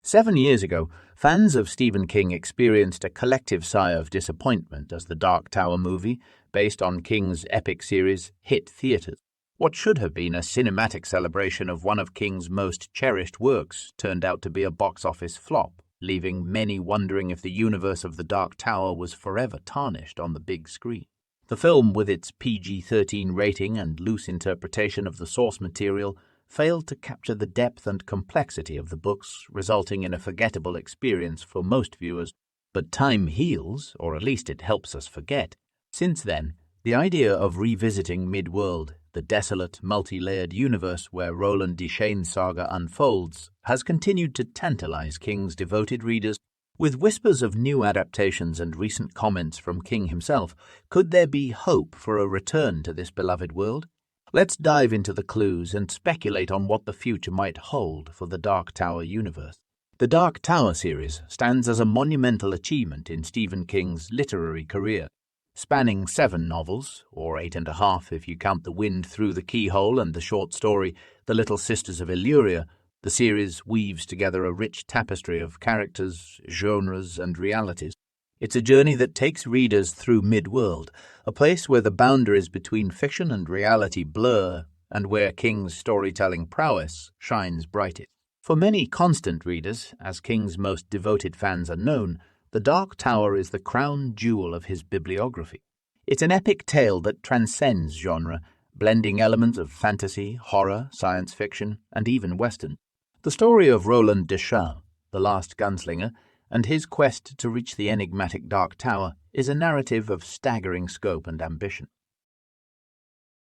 7 years ago, fans of Stephen King experienced a collective sigh of disappointment as the Dark Tower movie, based on King's epic series, hit theaters. What should have been a cinematic celebration of one of King's most cherished works turned out to be a box office flop, leaving many wondering if the universe of the Dark Tower was forever tarnished on the big screen. The film, with its PG-13 rating and loose interpretation of the source material, failed to capture the depth and complexity of the books, resulting in a forgettable experience for most viewers. But time heals, or at least it helps us forget. Since then, the idea of revisiting Midworld, the desolate, multi-layered universe where Roland Deschain's saga unfolds, has continued to tantalize King's devoted readers. With whispers of new adaptations and recent comments from King himself, could there be hope for a return to this beloved world? Let's dive into the clues and speculate on what the future might hold for the Dark Tower universe. The Dark Tower series stands as a monumental achievement in Stephen King's literary career. Spanning 7 novels, or 8.5 if you count The Wind Through the Keyhole and the short story The Little Sisters of Eluria, the series weaves together a rich tapestry of characters, genres, and realities. It's a journey that takes readers through Midworld, a place where the boundaries between fiction and reality blur, and where King's storytelling prowess shines brightest. For many constant readers, as King's most devoted fans are known, The Dark Tower is the crown jewel of his bibliography. It's an epic tale that transcends genre, blending elements of fantasy, horror, science fiction, and even Western. The story of Roland Deschain, the last gunslinger, and his quest to reach the enigmatic Dark Tower is a narrative of staggering scope and ambition.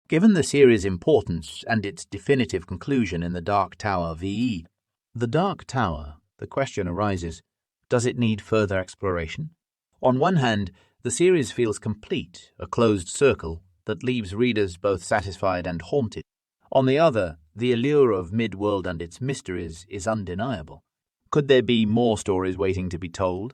Given the series' importance and its definitive conclusion in the Dark Tower VE, the Dark Tower, the question arises, does it need further exploration? On one hand, the series feels complete, a closed circle that leaves readers both satisfied and haunted. On the other, the allure of Midworld and its mysteries is undeniable. Could there be more stories waiting to be told?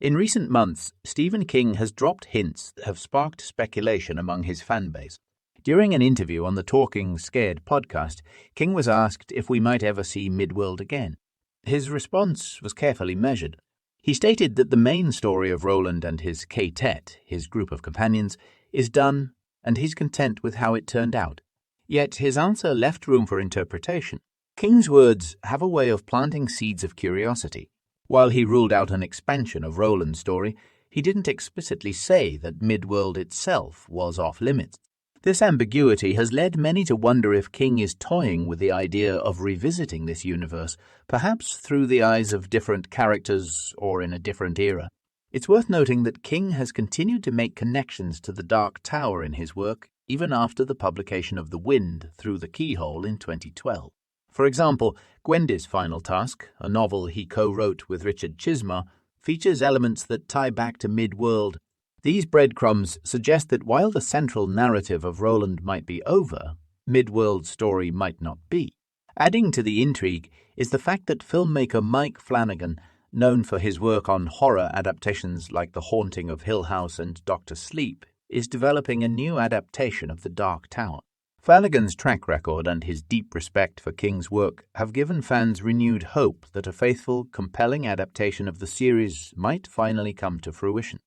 In recent months, Stephen King has dropped hints that have sparked speculation among his fanbase. During an interview on the Talking Scared podcast, King was asked if we might ever see Midworld again. His response was carefully measured. He stated that the main story of Roland and his quartet, his group of companions, is done, and he's content with how it turned out. Yet his answer left room for interpretation. King's words have a way of planting seeds of curiosity. While he ruled out an expansion of Roland's story, he didn't explicitly say that Midworld itself was off-limits. This ambiguity has led many to wonder if King is toying with the idea of revisiting this universe, perhaps through the eyes of different characters or in a different era. It's worth noting that King has continued to make connections to the Dark Tower in his work, even after the publication of The Wind Through the Keyhole in 2012. For example, Gwendy's Final Task, a novel he co-wrote with Richard Chisma, features elements that tie back to Midworld. These breadcrumbs suggest that while the central narrative of Roland might be over, Midworld's story might not be. Adding to the intrigue is the fact that filmmaker Mike Flanagan, known for his work on horror adaptations like The Haunting of Hill House and Dr. Sleep, is developing a new adaptation of The Dark Tower. Flanagan's track record and his deep respect for King's work have given fans renewed hope that a faithful, compelling adaptation of the series might finally come to fruition.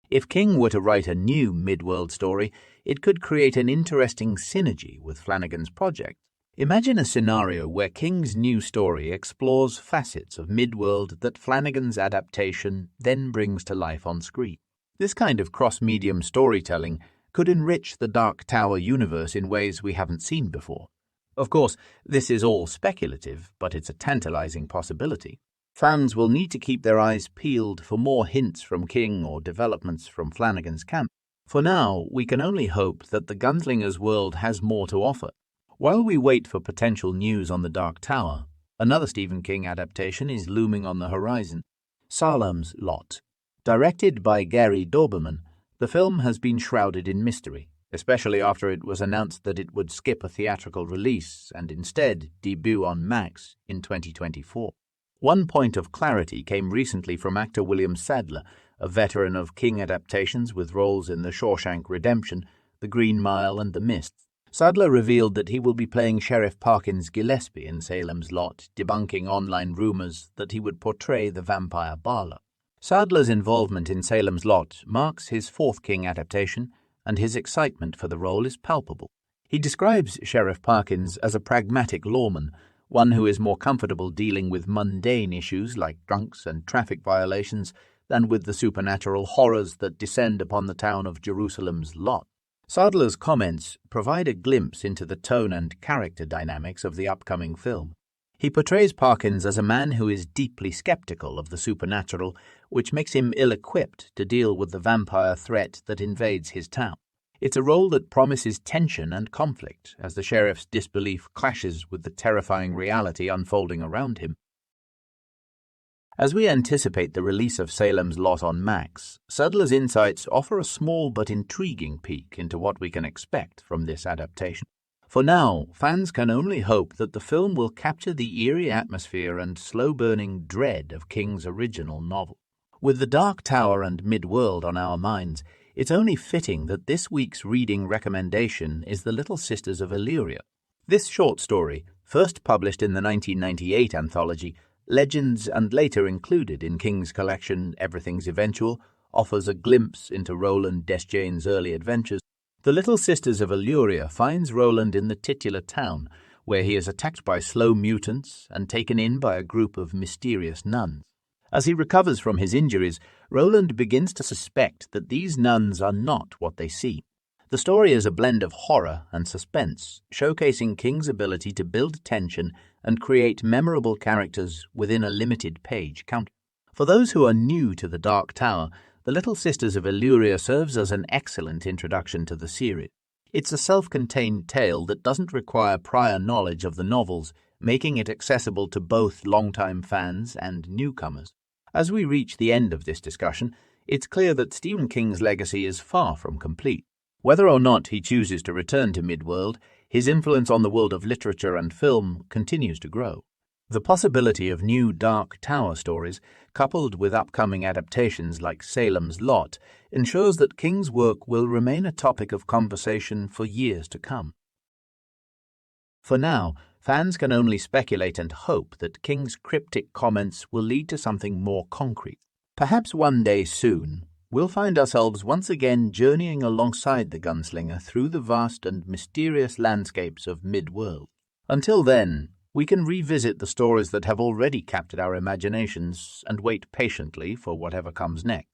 If King were to write a new Midworld story, it could create an interesting synergy with Flanagan's project. Imagine a scenario where King's new story explores facets of Midworld that Flanagan's adaptation then brings to life on screen. This kind of cross-medium storytelling could enrich the Dark Tower universe in ways we haven't seen before. Of course, this is all speculative, but it's a tantalizing possibility. Fans will need to keep their eyes peeled for more hints from King or developments from Flanagan's camp. For now, we can only hope that the Gunslinger's world has more to offer. While we wait for potential news on the Dark Tower, another Stephen King adaptation is looming on the horizon, Salem's Lot. Directed by Gary Doberman, the film has been shrouded in mystery, especially after it was announced that it would skip a theatrical release and instead debut on Max in 2024. One point of clarity came recently from actor William Sadler, a veteran of King adaptations with roles in The Shawshank Redemption, The Green Mile, and The Mist. Sadler revealed that he will be playing Sheriff Parkins Gillespie in Salem's Lot, debunking online rumors that he would portray the vampire Bala. Sadler's involvement in Salem's Lot marks his fourth King adaptation, and his excitement for the role is palpable. He describes Sheriff Parkins as a pragmatic lawman, one who is more comfortable dealing with mundane issues like drunks and traffic violations than with the supernatural horrors that descend upon the town of Jerusalem's Lot. Sadler's comments provide a glimpse into the tone and character dynamics of the upcoming film. He portrays Parkins as a man who is deeply skeptical of the supernatural, which makes him ill-equipped to deal with the vampire threat that invades his town. It's a role that promises tension and conflict as the sheriff's disbelief clashes with the terrifying reality unfolding around him. As we anticipate the release of Salem's Lot on Max, Sadler's insights offer a small but intriguing peek into what we can expect from this adaptation. For now, fans can only hope that the film will capture the eerie atmosphere and slow-burning dread of King's original novel. With The Dark Tower and Midworld on our minds, it's only fitting that this week's reading recommendation is The Little Sisters of Eluria. This short story, first published in the 1998 anthology Legends and later included in King's collection Everything's Eventual, offers a glimpse into Roland Deschain's early adventures. The Little Sisters of Eluria finds Roland in the titular town, where he is attacked by slow mutants and taken in by a group of mysterious nuns. As he recovers from his injuries, Roland begins to suspect that these nuns are not what they seem. The story is a blend of horror and suspense, showcasing King's ability to build tension and create memorable characters within a limited page count. For those who are new to The Dark Tower, The Little Sisters of Eluria serves as an excellent introduction to the series. It's a self-contained tale that doesn't require prior knowledge of the novels, making it accessible to both longtime fans and newcomers. As we reach the end of this discussion, it's clear that Stephen King's legacy is far from complete. Whether or not he chooses to return to Midworld, his influence on the world of literature and film continues to grow. The possibility of new Dark Tower stories, coupled with upcoming adaptations like Salem's Lot, ensures that King's work will remain a topic of conversation for years to come. For now, fans can only speculate and hope that King's cryptic comments will lead to something more concrete. Perhaps one day soon, we'll find ourselves once again journeying alongside the gunslinger through the vast and mysterious landscapes of Midworld. Until then, we can revisit the stories that have already captured our imaginations and wait patiently for whatever comes next.